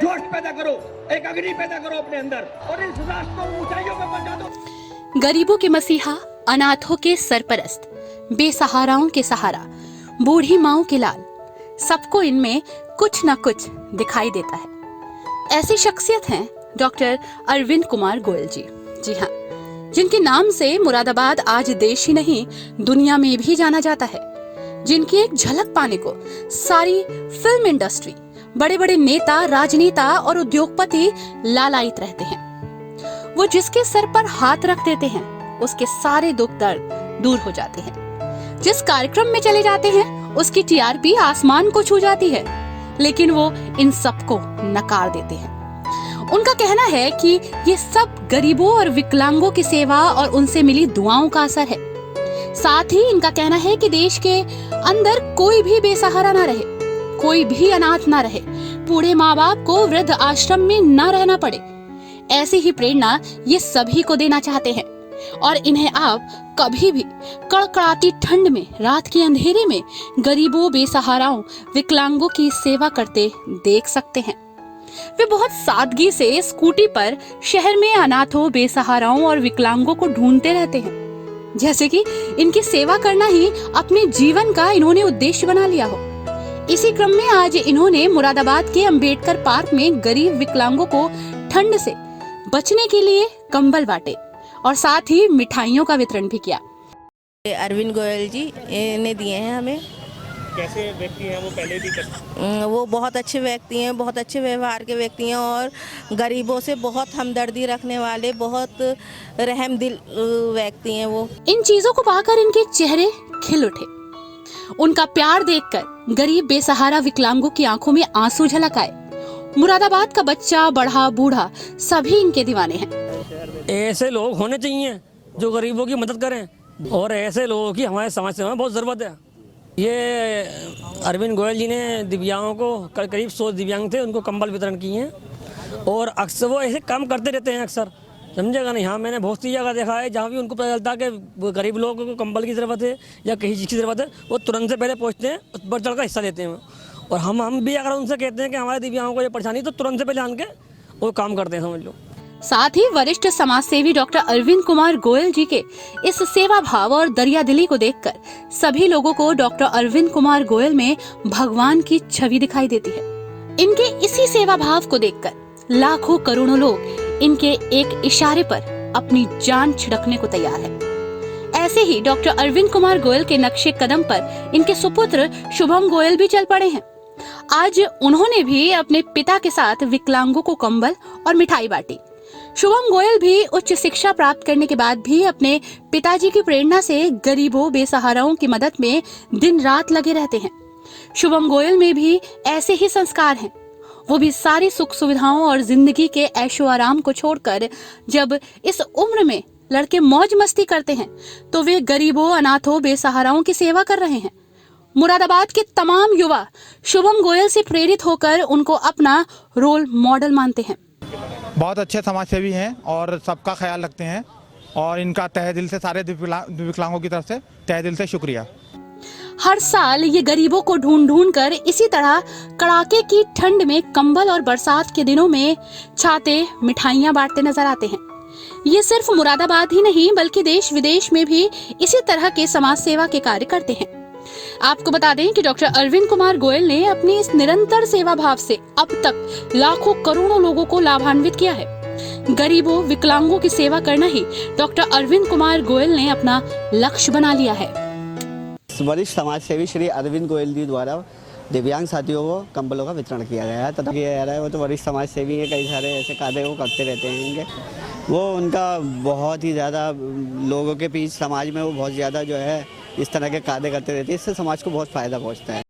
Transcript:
जोश पैदा करो, एक अग्नि पैदा करो अपने अंदर और इस राष्ट्र को ऊंचाइयों पर पहुंचा दो। गरीबों के मसीहा, अनाथों के सरपरस्त, बेसहाराओं के सहारा, बूढ़ी माओं के लाल, सबको इनमें कुछ न कुछ दिखाई देता है। ऐसी शख्सियत हैं डॉक्टर अरविंद कुमार गोयल जी। जी हाँ, जिनके नाम से मुरादाबाद आज देश ही नहीं दुनिया में भी जाना जाता है। जिनकी एक झलक पाने को सारी फिल्म इंडस्ट्री, बड़े बड़े नेता, राजनेता और उद्योगपति लालायित रहते हैं। वो जिसके सर पर हाथ रख देते हैं उसके सारे दुख दर्द दूर हो जाते हैं। जिस कार्यक्रम में चले जाते हैं उसकी टीआरपी आसमान को छू जाती है, लेकिन वो इन सबको नकार देते हैं। उनका कहना है कि ये सब गरीबों और विकलांगों की सेवा और उनसे मिली दुआओं का असर है। साथ ही इनका कहना है कि देश के अंदर कोई भी बेसहारा ना रहे, कोई भी अनाथ ना रहे, बूढ़े माँ बाप को वृद्ध आश्रम में ना रहना पड़े। ऐसी ही प्रेरणा ये सभी को देना चाहते हैं और इन्हें आप कभी भी कड़कड़ाती ठंड में, रात के अंधेरे में गरीबों, बेसहाराओं, विकलांगों की सेवा करते देख सकते हैं। वे बहुत सादगी से स्कूटी पर शहर में अनाथों, बेसहाराओं और विकलांगों को ढूंढते रहते हैं, जैसे कि इनकी सेवा करना ही अपने जीवन का इन्होंने उद्देश्य बना लिया हो। इसी क्रम में आज इन्होंने मुरादाबाद के अंबेडकर पार्क में गरीब विकलांगों को ठंड से बचने के लिए कंबल बांटे और साथ ही मिठाइयों का वितरण भी किया। अरविंद गोयल जी ने दिए हैं हमें। कैसे व्यक्ति हैं वो? पहले भी वो बहुत अच्छे व्यक्ति हैं, बहुत अच्छे व्यवहार के व्यक्ति हैं और गरीबों से बहुत हमदर्दी रखने वाले, बहुत रहमदिल व्यक्ति हैं वो। इन चीजों को पाकर इनके चेहरे खिल उठे। उनका प्यार देखकर गरीब, बेसहारा विकलांगों की आंखों में आंसू झलक आए। मुरादाबाद का बच्चा, बड़ा, बूढ़ा सभी इनके दीवाने हैं। ऐसे लोग होने चाहिए जो गरीबों की मदद करें और ऐसे लोगों की हमारे समाज से बहुत ज़रूरत है। ये अरविंद गोयल जी ने दिव्यांगों को, करीब 100 दिव्यांग थे, उनको कंबल वितरण किए हैं और अक्सर वो ऐसे काम करते रहते हैं अक्सर, समझेगा नहीं। हाँ, मैंने बहुत सी जगह देखा है जहाँ भी उनको पता चलता है कि गरीब लोगों को कंबल की ज़रूरत है या कहीं चीज़ की ज़रूरत है, वो तुरंत से पहले पहुँचते हैं, उस बढ़ चढ़ कर हिस्सा लेते हैं। और हम भी अगर उनसे कहते हैं कि हमारे दिव्यांगों को ये परेशानी, तो तुरंत से पहले आन के वो काम करते हैं, समझ लो। साथ ही वरिष्ठ समाज सेवी डॉक्टर अरविंद कुमार गोयल जी के इस सेवा भाव और दरिया दिली को देखकर सभी लोगों को डॉक्टर अरविंद कुमार गोयल में भगवान की छवि दिखाई देती है। इनके इसी सेवा भाव को देखकर लाखों करोड़ों लोग इनके एक इशारे पर अपनी जान छिड़कने को तैयार है। ऐसे ही डॉक्टर अरविंद कुमार गोयल के नक्शे कदम पर इनके सुपुत्र शुभम गोयल भी चल पड़े हैं। आज उन्होंने भी अपने पिता के साथ विकलांगों को कंबल और मिठाई बांटी। शुभम गोयल भी उच्च शिक्षा प्राप्त करने के बाद भी अपने पिताजी की प्रेरणा से गरीबों, बेसहाराओं की मदद में दिन रात लगे रहते हैं। शुभम गोयल में भी ऐसे ही संस्कार हैं। वो भी सारी सुख सुविधाओं और जिंदगी के ऐशो आराम को छोड़कर जब इस उम्र में लड़के मौज मस्ती करते हैं तो वे गरीबों, अनाथों, बेसहाराओं की सेवा कर रहे हैं। मुरादाबाद के तमाम युवा शुभम गोयल से प्रेरित होकर उनको अपना रोल मॉडल मानते हैं। बहुत अच्छे समाज सेवी हैं और सबका ख्याल रखते हैं और इनका तहे दिल से, सारे विकलांगों की तरफ से तहे दिल से शुक्रिया। हर साल ये गरीबों को ढूंढ ढूंढ कर इसी तरह कड़ाके की ठंड में कंबल और बरसात के दिनों में छाते, मिठाइयां बांटते नजर आते हैं। ये सिर्फ मुरादाबाद ही नहीं बल्कि देश विदेश में भी इसी तरह के समाज सेवा के कार्य करते हैं। आपको बता दें कि डॉक्टर अरविंद कुमार गोयल ने अपनी इस निरंतर सेवा भाव से अब तक लाखों करोड़ों लोगों को लाभान्वित किया है। गरीबों, विकलांगों की सेवा करना ही डॉक्टर अरविंद कुमार गोयल ने अपना लक्ष्य बना लिया है। वरिष्ठ समाज सेवी श्री अरविंद गोयल जी द्वारा दिव्यांग साथियों को कंबलों का वितरण किया गया है तथा किया जा रहा है। वो तो वरिष्ठ समाज सेवी है, कई सारे ऐसे कार्य वो करते रहते हैं इनके। वो उनका बहुत ही ज़्यादा लोगों के बीच, समाज में वो बहुत ज़्यादा जो है इस तरह के कार्य करते रहते हैं। इससे समाज को बहुत फ़ायदा पहुंचता है।